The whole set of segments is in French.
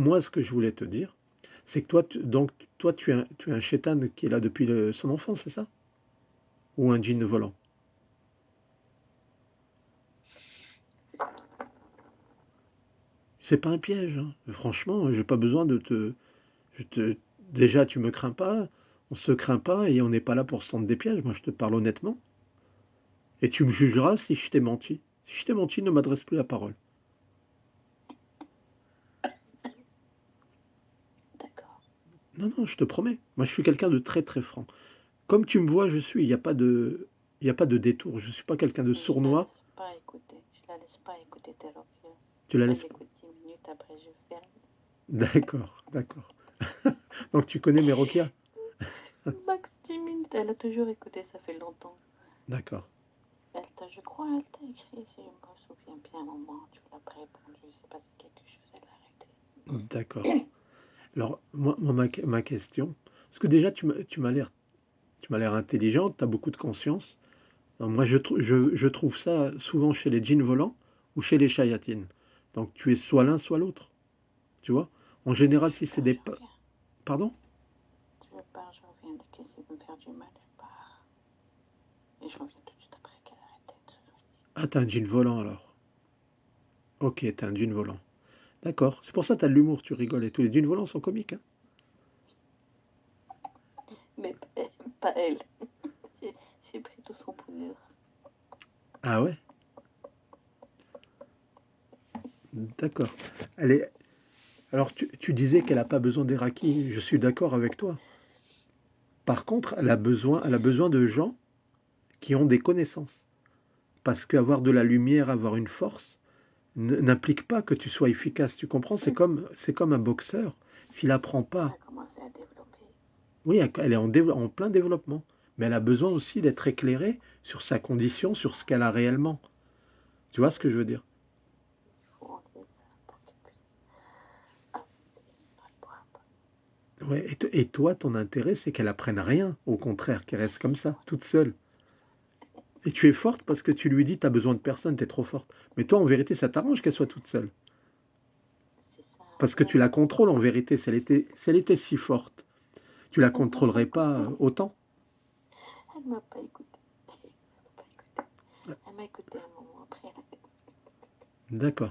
Moi, ce que je voulais te dire, c'est que toi, tu es un chétan qui est là depuis son enfance, c'est ça? Ou un djinn volant? C'est pas un piège, hein. Franchement, j'ai pas besoin de te je te déjà, tu me crains pas, on se craint pas et on n'est pas là pour se tendre des pièges. Moi, je te parle honnêtement et tu me jugeras si je t'ai menti. Si je t'ai menti, ne m'adresse plus la parole. D'accord. Non, non, je te promets. Moi, je suis quelqu'un de très, très franc. Comme tu me vois, il y a pas de détour. Je suis pas quelqu'un de Mais je la sournois. laisse pas écouter. Je la laisse pas écouter tes roqueurs. Tu la Elle laisses écoute 10 minutes, après je ferme. d'accord, d'accord. Donc tu connais mes Rokia? Max 10 minutes. Elle a toujours écouté, ça fait longtemps. D'accord, Je crois, elle t'a écrit, si je me souviens bien, un moment, tu l'as pas répondu, je sais pas si quelque chose, elle a d'accord. Alors moi ma question, parce que déjà tu m'as l'air intelligente, tu as beaucoup de conscience. Alors moi je trouve ça souvent chez les djinns volants ou chez les shayatines. Donc tu es soit l'un, soit l'autre, tu vois? En général, Je si c'est pars, des je pa reviens. pardon? Je pars, je reviens. Dès qu'elle essaie de me faire du mal, je pars. Et je reviens tout de suite après qu'elle arrête de se Ah, tu un djinn volant alors. OK, tu un djinn volant. D'accord, c'est pour ça que tu as de l'humour, tu rigoles et tous les djinns volants sont comiques, hein? mais pas elle. J'ai pris tout son bonheur. Ah ouais? D'accord. Elle est alors tu disais qu'elle a pas besoin d'Eraki, je suis d'accord avec toi. Par contre, elle a besoin de gens qui ont des connaissances. Parce qu'avoir de la lumière, avoir une force, n'implique pas que tu sois efficace. Tu comprends? C'est comme un boxeur. S'il apprend Elle pas, a commencé à développer. oui, elle est en plein développement, mais elle a besoin aussi d'être éclairée sur sa condition, sur ce qu'elle a réellement. Tu vois ce que je veux dire? Il faut enlever ça pour qu'elle puisse avancer, sinon elle pourra pas. Ouais, et toi, ton intérêt, c'est qu'elle apprenne rien. Au contraire, qu'elle reste comme ça, toute seule. Et tu es forte parce que tu lui dis, t'as besoin de personne, t'es trop forte. Mais toi, en vérité, ça t'arrange qu'elle soit toute seule. C'est ça, Parce que mais tu la contrôles en vérité. Si elle était si forte, tu la elle m'a pas contrôlerais pas écouté. autant. Elle m'a pas écouté. Elle m'a pas écouté. Elle m'a écouté un moment après. D'accord,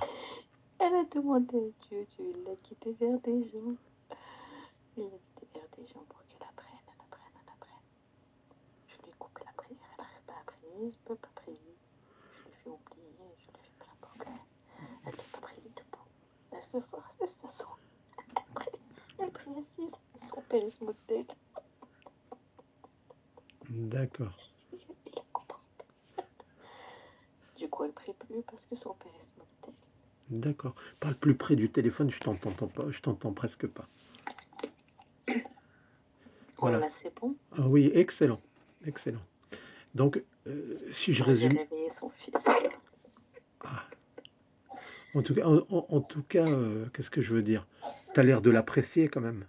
Elle a demandé à Dieu, Dieu l'a guidée vers des gens. Il l'a guidée vers des gens pour qu'elle apprenne, elle apprenne, elle apprenne. Je lui coupe la prière, elle n'arrive pas à prier, elle ne peut pas prier. Je lui fais oublier, je lui fais plein de problèmes. Elle ne peut pas prier debout. Elle se force, elle s'assoit. Elle prie assise, son père il se moque d'elle. d'accord, Il la comprend. Du coup, elle prie plus parce que son père il se moque d'elle. d'accord. Parle plus près du téléphone, je t'entends presque pas. Oh Voilà. là, c'est bon. Ah oui, excellent, excellent. Donc, si je Là, j'ai résume, réveillé son fils. ah, en tout cas, qu'est-ce que je veux dire? Tu as l'air de l'apprécier quand même.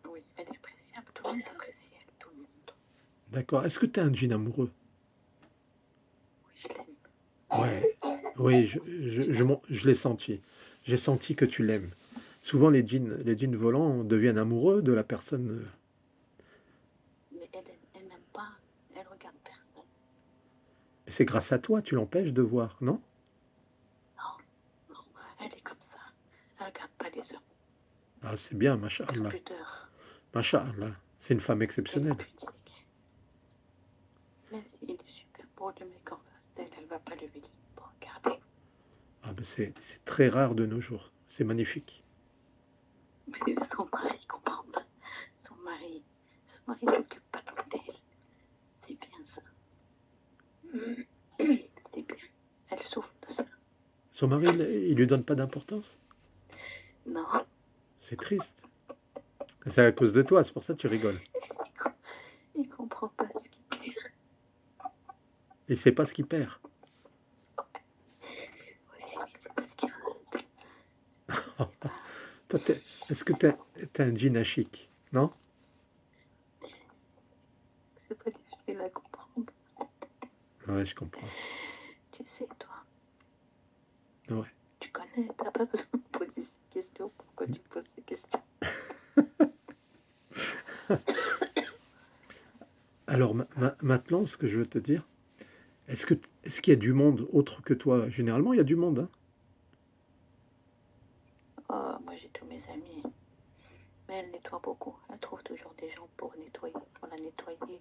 Oui, elle est appréciable, tout le monde l'apprécie, elle, tout le monde. D'accord. Est-ce que tu es un djinn amoureux? Oui, je l'aime. Ouais, oui, je l'ai senti. J'ai senti que tu l'aimes. Souvent, les djinns volants deviennent amoureux de la personne. Mais elle n'aime pas. Elle regarde personne. C'est grâce à toi, tu l'empêches de voir, non? Non, non, elle est comme ça. Elle regarde pas les hommes. Ah, c'est bien, Par masha'Allah. pudeur. Masha'Allah. C'est une femme Elle est exceptionnelle. pudique. Même s'il est super beau, le mec en face d'elle, elle va pas lever les yeux pour regarder. Ah, ben c'est très rare de nos jours. C'est magnifique. Mais son mari comprend pas. Son mari s'occupe pas trop d'elle. C'est bien ça. C'est bien. Elle souffre de ça. Son mari, il lui donne pas d'importance. Non, C'est triste. C'est à cause de toi, c'est pour ça que tu rigoles. il comprend pas ce qu'il perd. Et c'est pas ce qu'il perd. Oui, c'est pas ce qu'il veut. Toi, est-ce que t'es un djinn chic? Non? C'est pas difficile à comprendre. Ouais, je comprends. Tu sais, toi, Ouais. tu connais, t'as pas besoin de poser ces questions. Pourquoi tu poses ces questions? Alors maintenant, ce que je veux te dire, est-ce qu'il y a du monde autre que toi? Généralement, il y a du monde, hein? Oh, moi j'ai tous mes amis. Mais elle nettoie beaucoup. Elle trouve toujours des gens pour nettoyer, pour la nettoyer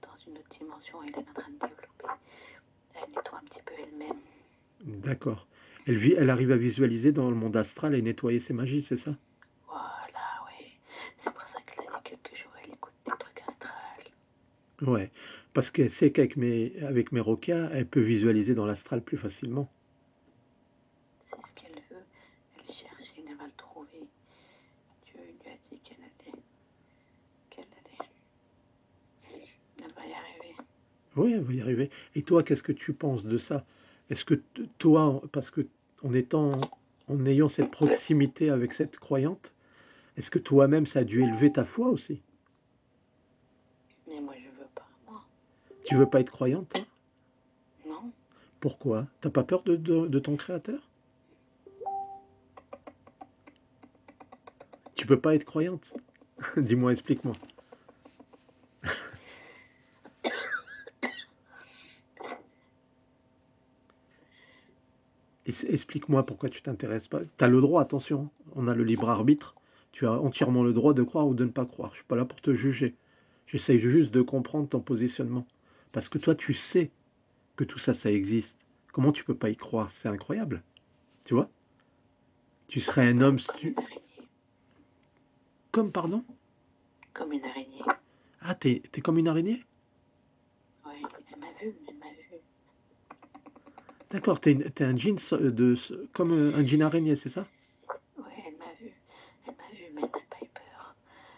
dans une autre dimension. Elle est en train de développer. Elle nettoie un petit peu elle-même. D'accord. Elle arrive à visualiser dans le monde astral et nettoyer ses magies, c'est ça? Voilà, oui. C'est pour ça que là, il y a quelques jours, elle écoute des trucs astrales. Ouais, parce qu'elle sait avec mes roquas, elle peut visualiser dans l'astral plus facilement. C'est ce qu'elle veut. Elle cherche et elle va le trouver. Dieu lui a dit qu'elle allait. Elle va y arriver. Oui, elle va y arriver. Et toi, qu'est-ce que tu penses de ça? Est-ce que toi, parce que en ayant cette proximité avec cette croyante, est-ce que toi-même, ça a dû élever ta foi aussi? Mais moi, je veux pas. Moi, Tu veux pas être croyante, toi? non. Pourquoi? T'as pas peur de ton créateur? Tu peux pas être croyante? Dis-moi, explique-moi. Explique-moi pourquoi tu t'intéresses pas. Tu as le droit, attention, on a le libre arbitre. Tu as entièrement le droit de croire ou de ne pas croire. Je suis pas là pour te juger. J'essaye juste de comprendre ton positionnement. Parce que toi, tu sais que tout ça, ça existe. Comment tu peux pas y croire? C'est incroyable. Tu vois? Tu serais un homme Comme une araignée. Comme, pardon? Comme une araignée. Ah, t'es comme une araignée? Oui, elle m'a vu. D'accord, t'es un jean comme un jean araignée, c'est ça? Oui, elle m'a vu, mais elle n'a pas eu peur.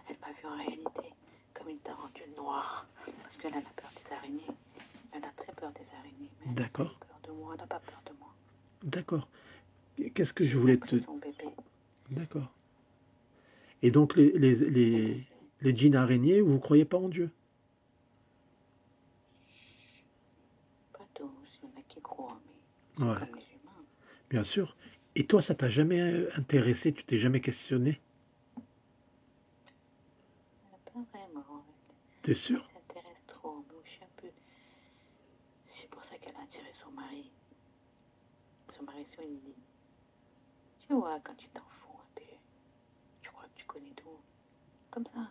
Elle m'a vu en réalité comme une tarentule noire. Parce qu'elle a peur des araignées. Elle a très peur des araignées, mais elle n'a pas eu D'accord, peur de moi. Elle n'a pas peur de moi. d'accord. Qu'est-ce que je J'ai voulais même te... pris son bébé. D'accord. Et donc, les djinns araignées, vous ne croyez pas en Dieu? Pas tous, il y en a qui croient, mais c'est Ouais, comme les humains. bien sûr. Et toi, ça t'a jamais intéressé? Tu t'es jamais questionné? Pas vraiment. T'es Elle sûr? s'intéresse trop, mais je suis un peu. C'est pour ça qu'elle a attiré son mari. Son mari, c'est une dit. Tu vois, quand tu t'en fous un peu, tu crois que tu connais tout. Comme ça.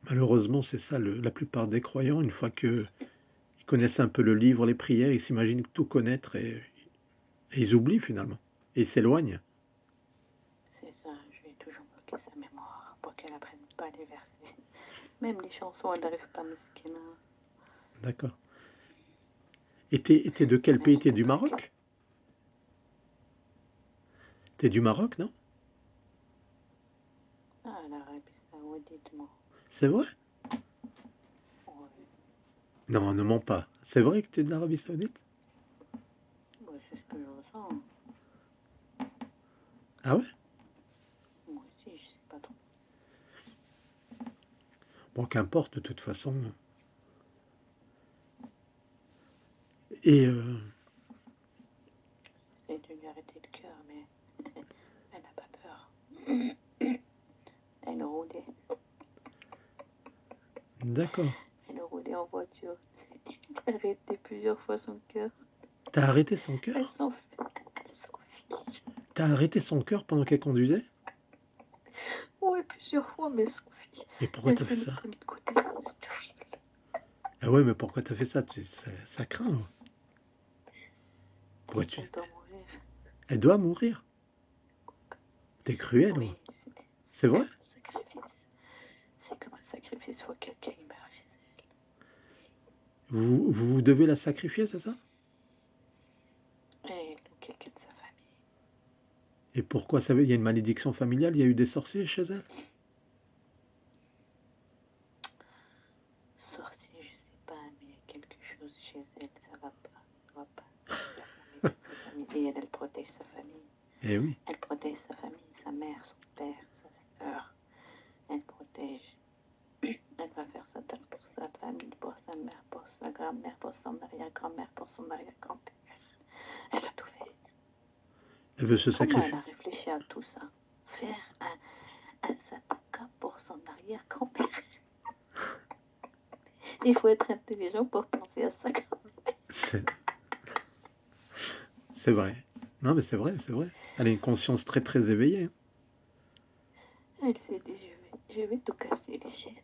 Malheureusement, c'est ça, la plupart des croyants, une fois qu'ils connaissent un peu le livre, les prières, ils s'imaginent tout connaître et ils oublient finalement. Et ils s'éloignent. C'est ça, je vais toujours bloquer sa mémoire pour qu'elle apprenne pas les versets. Même les chansons, elle n'arrive pas, mesquine. D'accord. Et t'es de quel Elle a pays? T'es juste un du truc. Maroc? T'es du Maroc, non? Ah, l'Arabie Saoudite, moi. C'est vrai? Ouais, Non, ne mens pas. C'est vrai que tu es de l'Arabie Saoudite? bah, c'est ce que je ressens. Ah ouais? Moi aussi, je sais pas trop. Bon, qu'importe, de toute façon. Et J'essaie de lui arrêter le cœur, mais elle n'a pas peur. Elle roulait. d'accord. Elle roulait en voiture. Elle a arrêté plusieurs fois son cœur. T'as arrêté son Elle cœur? s'en fiche. T'as arrêté son cœur pendant qu'elle conduisait? Ouais, plusieurs fois, mais elle s'en fiche. Et pourquoi Elle t'as fait s'est même ça? pas mis de côté. Ah ouais, mais pourquoi t'as fait ça? Ça craint, hein. Pourquoi Elle doit mourir. Elle doit mourir. T'es cruel, ouais. Oui, C'est c'est vrai? un sacrifice. C'est comme un sacrifice, soit quelqu'un il meurt chez Vous devez la sacrifier, c'est ça? elle. Et quelqu'un de sa famille. Et pourquoi ça veut? Il y a une malédiction familiale? Il y a eu des sorciers chez elle? Sorcier, je sais pas, mais il y a quelque chose chez elle, ça va pas. Ça va pas. La famille, toute sa famille. Et elle protège sa famille. Eh oui. Elle protège sa famille, sa mère, son père, sa sœur. Elle protège. Elle va faire ça pour sa famille, pour sa mère, pour sa grand-mère, pour son arrière-grand-mère, pour son arrière-grand-père. Elle a tout fait. Elle veut se Comment elle sacrifier. a réfléchi à tout ça? faire un sataka pour son arrière-grand-père. Il faut être intelligent pour penser à ça. C'est c'est vrai. Non, mais c'est vrai, c'est vrai. Elle a une conscience très, très éveillée, hein. Elle s'est dit, je vais tout casser les chaînes.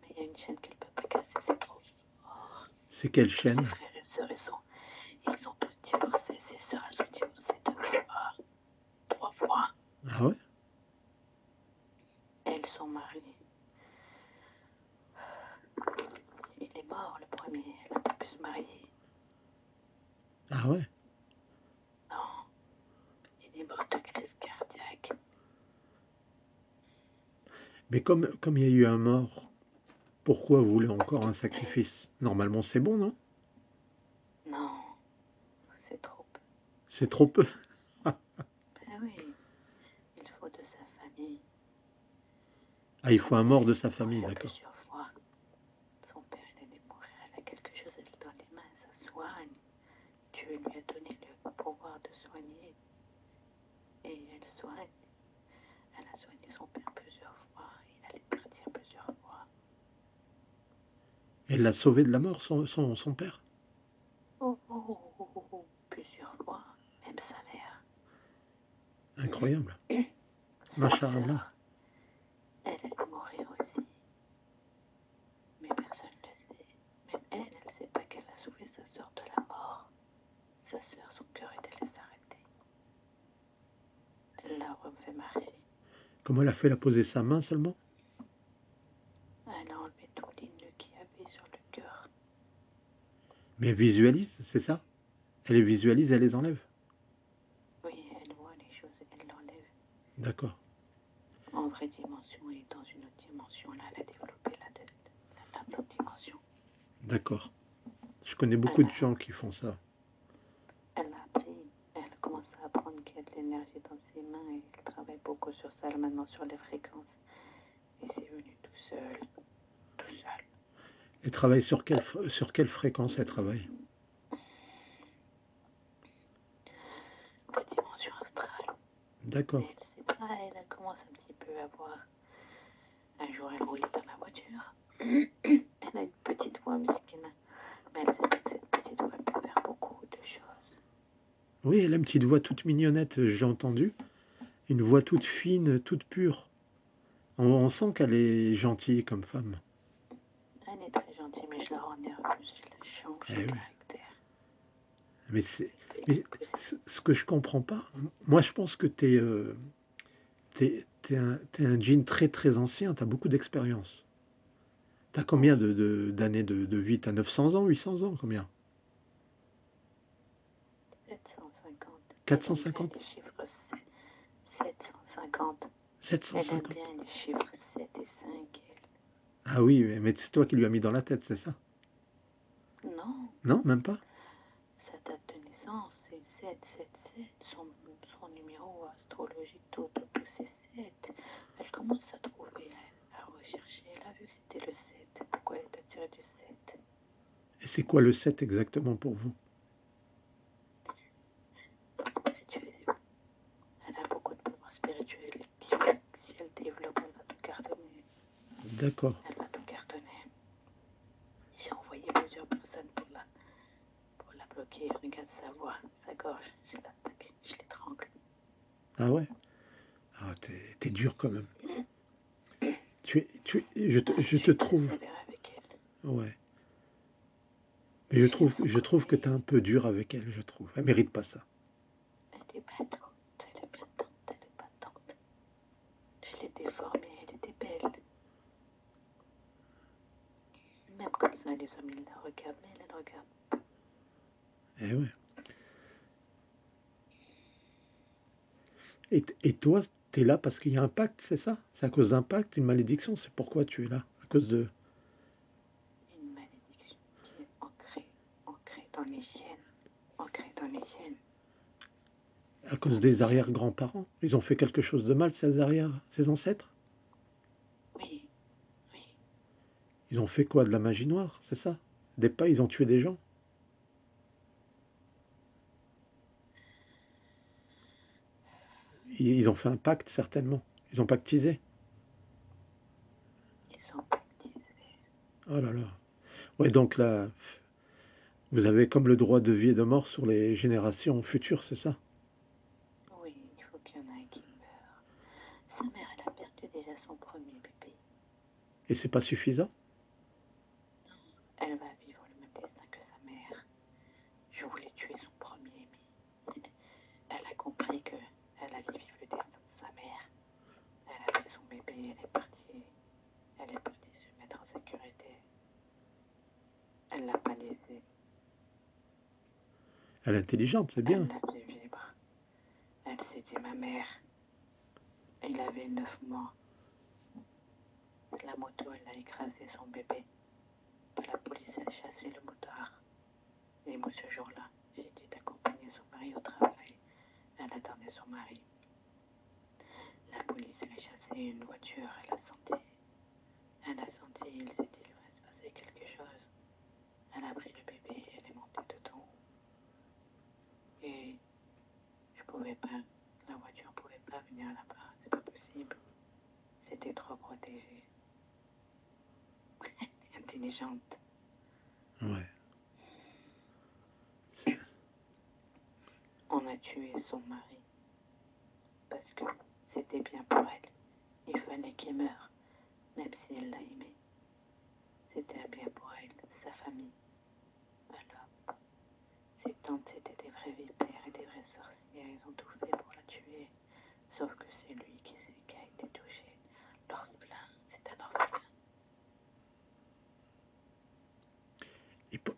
Mais il y a une chaîne qu'elle ne peut pas casser, c'est trop fort. C'est quelle Tous ses chaîne? frères et sœurs, ils ont tous divorcé. Ses sœurs, elles ont divorcé 2 fois, 3 fois. Ah ouais? Elles sont mariées. Il est mort, le premier. Elle n'a pas pu se marier. Ah ouais? Non, il est mort de crise cardiaque. Mais comme il y a eu un mort, pourquoi vous voulez encore un Parce que, sacrifice? Normalement, c'est bon, non? non, c'est trop peu. C'est trop peu. Ben oui, il faut de sa famille. Ah, il Son faut un père mort de est sa famille, mort d'accord. plusieurs fois. Son père, il est mort. Elle a quelque chose, elle est dans les mains, ça soigne. Dieu lui a donné le pouvoir de soigner. Et elle soigne. Elle a soigné son père plusieurs fois. Il allait partir plusieurs fois. Elle l'a sauvé de la mort, son père? Plusieurs fois. Même sa mère. Incroyable. Sa Masha'Allah. sœur, elle allait mourir aussi. Mais personne ne le sait. Même elle ne sait pas qu'elle a sauvé sa sœur de la mort. Sa sœur, son cœur était laissé s'arrêter. Elle l'a refait marcher. Comment elle a fait? Elle a posé sa main seulement? Elle a enlevé tous les nœuds qu'il y avait sur le cœur. Mais elle visualise, c'est ça? Elle les visualise, elle les enlève? Oui, elle voit les choses, elle l'enlève. D'accord. En vraie dimension et dans une autre dimension, là, elle a développé l'autre dimension. D'accord. Je connais beaucoup de gens qui font ça. Elle a appris, elle a commencé à apprendre qu'il y a de l'énergie dans ses mains et elle travaille beaucoup sur ça maintenant, sur les fréquences. Et c'est venu tout seul, tout seul. Elle travaille sur quelle fréquence elle travaille? La dimension astrale. D'accord. Mais elle sait pas, elle commence un petit peu à voir. Un jour, elle roulait dans la voiture. Elle a une petite voix, mesquine. Mais elle respecte cette petite voix, elle peut faire beaucoup de choses. Oui, elle a une petite voix toute mignonnette, j'ai entendu. Une voix toute fine, toute pure. On sent qu'elle est gentille comme femme. Elle est très gentille, mais je la rends nerveuse, je la change Eh son oui. caractère. Mais ce que je comprends pas, moi je pense que t'es un djinn très très ancien, t'as beaucoup d'expérience. T'as combien d'années de vie? T'as 900 ans, 800 ans, combien? 750. 450? Les chiffres 750. Elle aime 750? bien les chiffres 7 et 5. Ah oui, mais c'est toi qui lui as mis dans la tête, c'est ça? Non, Non, même pas? sa date de naissance, c'est 777. Son numéro astrologique, tout c'est 7. Elle commence à trouver, à rechercher. Elle a vu que c'était le 7. Pourquoi elle est attirée du 7? Et c'est quoi le 7 exactement pour vous? Spirituel. Elle a beaucoup de pouvoir spirituel. Si elle développe, elle va tout cartonner. D'accord. Elle va tout cartonner. J'ai envoyé plusieurs personnes pour la bloquer. Regarde sa voix, sa gorge. Je l'attaque, je l'étrangle. Ah ouais? Ah, t'es dur quand même. Je te trouve. Sévère avec elle. Ouais. Mais je trouve que t'es un peu dur avec elle, je trouve. Elle mérite pas ça. Elle est battante, elle est battante, elle est battante. Je l'ai déformée, elle était belle. Même comme ça, les hommes, ils la regardent, mais elle, elle regarde. Eh ouais. Et toi, t'es là parce qu'il y a un pacte, c'est ça? C'est à cause d'un pacte, une malédiction? C'est pourquoi tu es là? À cause de... Une malédiction qui est ancrée dans les gènes. Ancrée dans les gènes. À cause des arrière-grands-parents? Ils ont fait quelque chose de mal, ces ancêtres? Oui, oui. Ils ont fait quoi? De la magie noire, c'est ça? Ils ont tué des gens? ils ont fait un pacte, certainement. Ils ont pactisé. Ils sont baptisés. Oh là là. Ouais, donc là, vous avez comme le droit de vie et de mort sur les générations futures, c'est ça? Oui, il faut qu'il y en ait un qui meure. Sa mère, elle a perdu déjà son premier bébé. Et c'est pas suffisant? Elle va vivre le même destin que sa mère. Je voulais tuer son premier, mais elle a compris que elle allait vivre le destin de sa mère. Elle a fait son bébé, elle est partie se mettre en sécurité. Elle l'a pas laissé. Elle est intelligente, c'est Elle bien. l'a fait vivre. Elle s'est dit, ma mère, il avait 9 mois. La moto, elle a écrasé son bébé. La police a chassé le motard. Et moi, ce jour-là, j'ai été d'accompagner son mari au travail. Elle attendait son mari. La police, elle a chassé une voiture. Elle a senti, il s'est dit, il va se passer quelque chose. Elle a pris le bébé, elle est montée dedans. Et je pouvais pas, la voiture pouvait pas venir là-bas. C'est pas possible. C'était trop protégé. Intelligente. Ouais. On a tué son mari parce que c'était bien pour elle. Il fallait qu'il meure, même si elle l'a aimé. C'était un bien pour elle, sa famille. Alors, ses tantes, c'était des vrais vipères et des vraies sorcières. Ils ont tout fait pour la tuer. Sauf que c'est lui qui a été touché. L'orphelin, c'est un orphelin.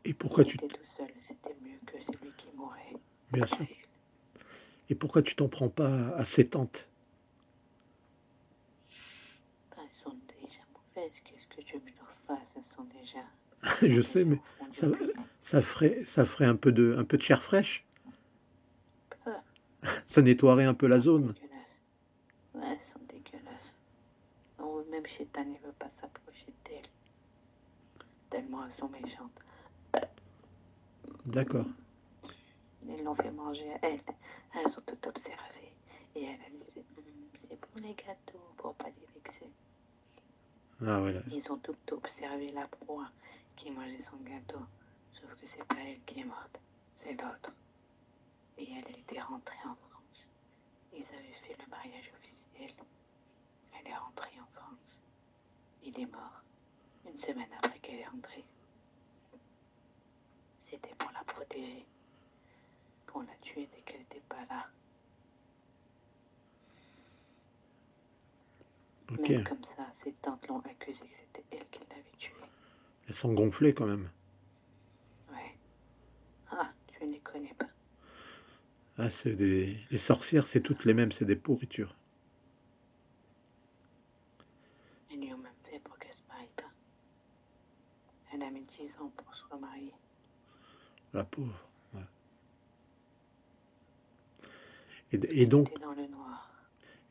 Et pourquoi Il tu... était tout seul, c'était mieux que celui qui mourait. Bien sûr. Et pourquoi tu t'en prends pas à ses tantes? Elles sont déjà mauvaises. Qu'est-ce que tu veux que je leur fasse? Elles sont déjà... Je sais, mais ça ferait un peu de chair fraîche. Ça nettoierait un peu la zone. Dégueulasses. Ouais, elles sont dégueulasses. Non, même Chétan ne veut pas s'approcher d'elles. Tellement elles sont méchantes. D'accord. Ils l'ont fait manger à elles. Elles ont tout observé. Et elle disait, c'est pour les gâteaux, pour pas les vexer. Ah voilà. Ils ont tout observé la proie qui mangeait son gâteau. Sauf que c'est pas elle qui est morte, c'est l'autre. Et elle était rentrée en France. Ils avaient fait le mariage officiel. Elle est rentrée en France. Il est mort. Une semaine après qu'elle est rentrée. C'était pour la protéger. Qu'on l'a tuée dès qu'elle n'était pas là. Ok. Même comme ça, ses tantes l'ont accusé que c'était elle qui l'avait tuée. Elles sont gonflées quand même. Ouais. Ah, tu ne les connais pas. Ah, les sorcières, c'est toutes les mêmes, c'est des pourritures. Ils lui ont même fait pour qu'elle se marie pas. Elle a mis 10 ans pour se remarier. La pauvre. Ouais. Elle était dans le noir.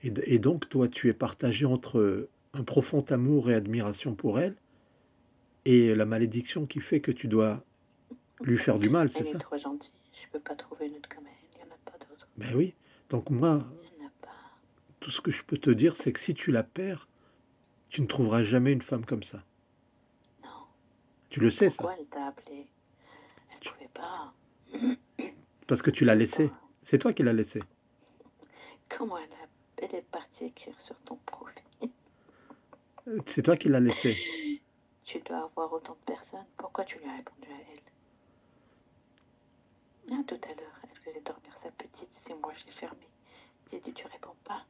Et donc, toi, tu es partagé entre un profond amour et admiration pour elle et la malédiction qui fait que tu dois lui faire du mal, c'est Elle est ça? trop gentille. Je peux pas trouver une autre comme elle. Il n'y en a pas d'autre. Ben oui. Donc moi, Il n'y en a pas. tout ce que je peux te dire, c'est que si tu la perds, tu ne trouveras jamais une femme comme ça. Non. Tu le sais, ça? Pourquoi elle t'a appelé? Elle Tu- pouvait pas. Parce que tu l'as laissée. C'est toi qui l'as laissée. Comment elle est partie écrire sur ton profil? C'est toi qui l'as laissée. Tu dois avoir autant de personnes. Pourquoi tu lui as répondu à elle? Ah, tout à l'heure, elle faisait dormir sa petite. C'est moi, je l'ai fermée. J'ai dit, tu réponds pas.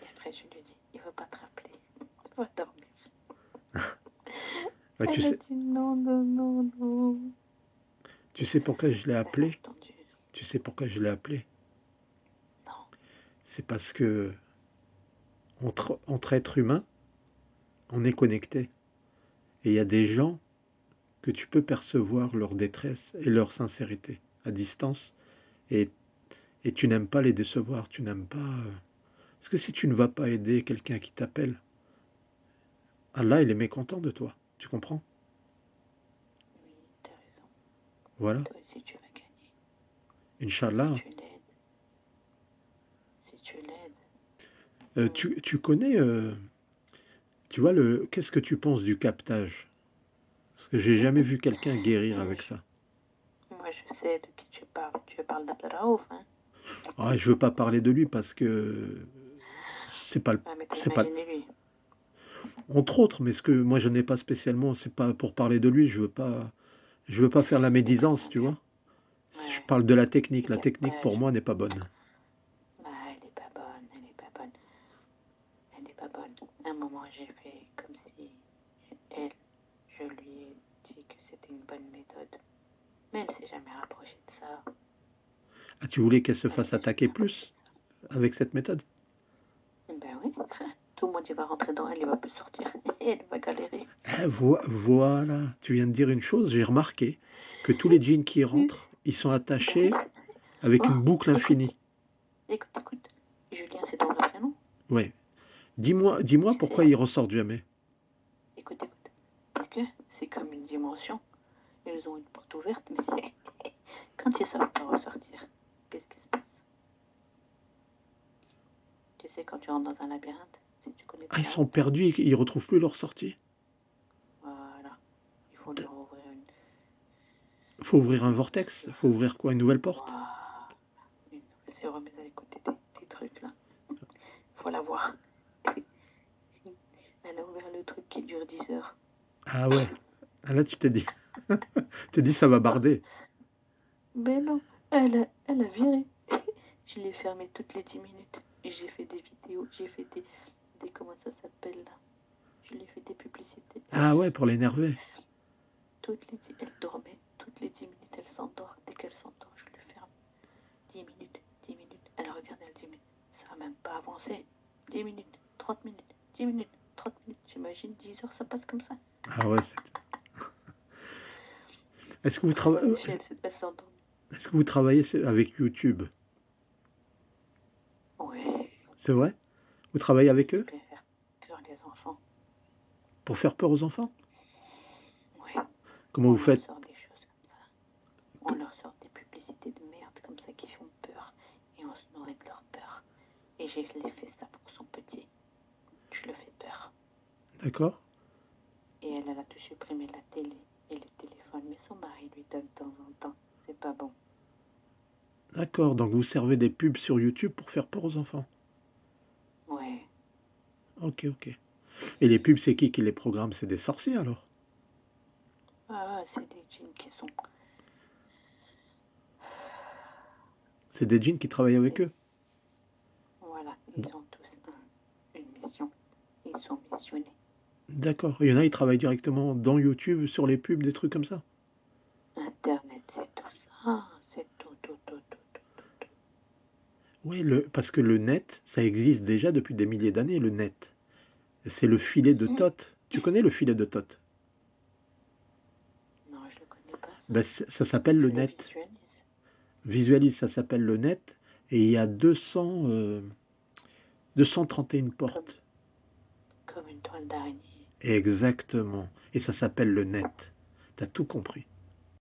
Et après, je lui dis, il veut pas te rappeler. Il va dormir. Ouais, Elle a dit non, non, non, non. tu sais pourquoi je l'ai appelée? Entendu. Tu sais pourquoi je l'ai appelée? Non. C'est parce que entre êtres humains, on est connectés. Et il y a des gens que tu peux percevoir leur détresse et leur sincérité à distance. Et, et tu n'aimes pas les décevoir, tu n'aimes pas... Parce que si tu ne vas pas aider quelqu'un qui t'appelle, Allah, il est mécontent de toi. Tu comprends? Oui, t'as raison. Voilà. Toi aussi, tu vas gagner. Inch'Allah. Si tu l'aides. si tu l'aides. Tu connais, tu vois, qu'est-ce que tu penses du captage? Parce que j'ai jamais vu quelqu'un guérir Moi, avec ça. je sais de qui tu parles. Tu parles d'Abdelraouf, hein? Ah, je veux pas parler de lui parce que c'est pas, Ah, mais t'as c'est pas, imaginé lui. entre autres, mais ce que moi je n'ai pas spécialement, c'est pas pour parler de lui, je veux pas faire la médisance, tu vois. Je Ouais, parle de la technique. le La technique pour captage. moi n'est pas bonne. Bah, elle est pas bonne, elle est pas bonne. Elle est pas bonne. À un moment, j'ai fait comme si elle, je lui ai dit que c'était une bonne méthode. Mais elle s'est jamais rapprochée de ça. Ah, tu voulais qu'elle se Elle fasse s'est jamais attaquer rapprochée plus de ça. avec cette méthode? Ben oui. Tout le monde il va rentrer dans elle, il va plus sortir. Et elle va galérer. Ah, voilà, tu viens de dire une chose, j'ai remarqué que tous les djinns qui rentrent, ils sont Ben attachés oui. avec Oh, une boucle écoute, infinie. écoute. Julien, c'est ton vrai prénom? Ouais. Dis-moi Tu sais, pourquoi ils ressortent jamais. écoute. Parce que c'est comme une dimension. Ils ont une porte ouverte, mais quand ils savent pas ressortir, qu'est-ce qui se passe? Tu sais, quand tu rentres dans un labyrinthe, si tu connais Ah, pas ils la sont route, perdus, ils retrouvent plus leur sortie. voilà, il faut leur ouvrir Faut ouvrir un une vortex. Faut ouvrir quoi? Une nouvelle porte? Ouah, elle s'est remise à écouter des trucs là. Faut la voir. Elle a ouvert le truc qui dure 10 heures. Ah ouais. Ah là, tu t'es dit. Tu t'es dit ça va Oh, barder. mais non, elle a viré. Je l'ai fermé toutes les 10 minutes. J'ai fait des vidéos, j'ai fait des comment ça s'appelle là. Je lui ai fait des publicités. Ah ouais, pour l'énerver. Elle dormait. Toutes les 10 minutes, elle s'endort. Dès qu'elle s'endort, je lui ferme. 10 minutes, 10 minutes. Elle regarde, elle dit, mais ça n'a même pas avancé. 10 minutes, 30 minutes, 10 minutes, 30 minutes. J'imagine 10 heures, ça passe comme ça. Ah ouais. Est-ce que vous travaillez, Elle s'endort. est-ce que vous travaillez avec YouTube? Ouais, C'est vrai? Vous travaillez avec eux? bien faire peur les enfants. Pour faire peur aux enfants? Ouais, Comment on vous leur faites? sort des choses comme ça. On leur sort des publicités de merde comme ça qui font peur. Et on se nourrit de leur peur. Et j'ai fait ça pour son petit. Je le fais peur. D'accord? Et elle a tout supprimé, la télé et le téléphone. Mais son mari lui donne de temps en temps. C'est pas bon. D'accord, donc vous servez des pubs sur YouTube pour faire peur aux enfants. Ouais. Ok, ok. Et les pubs, c'est qui les programme? C'est des sorciers alors? Ah, c'est des djinns qui sont. C'est des djinns qui travaillent avec eux? Voilà, ils ont tous une mission. Ils sont missionnés. D'accord. Il y en a, ils travaillent directement dans YouTube, sur les pubs, des trucs comme ça? Internet, c'est tout ça. C'est tout, tout, tout, tout, tout. Oui, parce que le net, ça existe déjà depuis des milliers d'années, le net. C'est le filet de Thoth. Tu connais le filet de Thoth? Non, je le connais pas, ça. Ben, ça s'appelle le Je le net. visualise. Visualise, ça s'appelle le net. Et il y a 231 Comme, portes. comme une toile d'araignée. Exactement. Et ça s'appelle le net. T'as tout compris.